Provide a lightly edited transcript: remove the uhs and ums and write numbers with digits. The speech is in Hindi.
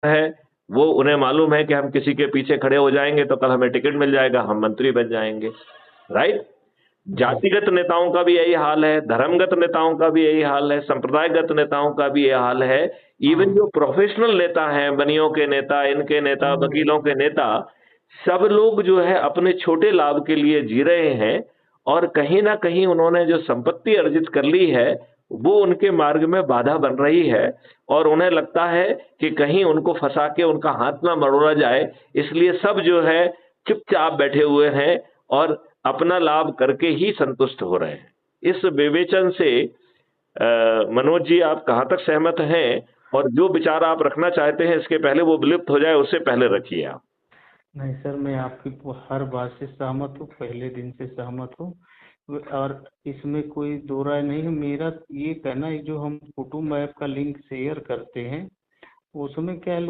है, वो उन्हें मालूम है कि हम किसी के पीछे खड़े हो जाएँगे तो कल हमें टिकट मिल जाएगा, हम मंत्री बन जाएँगे, राइट? जी। जातिगत नेताओं का भी यही हाल है, धर्मगत नेताओं का भी यही हाल है, संप्रदायगत नेताओं का भी ये हाल है। इवन हाँ। जो प्रोफ़ेशनल नेता हैं, बनियों के नेता, इनके नेता, हाँ। वकीलों के नेता, सब लोग जो है अपने छोटे लाभ के लिए जी रहे हैं और कहीं न कहीं उन्होंने जो संपत्ति अर्जित कर ली है, वो उनके मार्ग में बाधा बन रही है और उन्हें लगता है कि कहीं उनको फँसा के उनका हाथ ना मरोड़ा जाए, इसलिए सब जो है चुपचाप बैठे हुए हैं और अपना लाभ करके ही संतुष्ट हो रहे हैं। इस विवेचन से मनोज जी आप कहाँ तक सहमत हैं? और जो विचार आप रखना चाहते हैं इसके पहले वो विलुप्त हो जाए उससे पहले रखिए आप। नहीं सर, मैं आपकी हर बात से सहमत हूँ, पहले दिन से सहमत हूँ। और इसमें कोई दो राय नहीं है। मेरा ये कहना है, जो हम कुटुंब ऐप का लिंक शेयर करते हैं, उसमें क्या है, लोग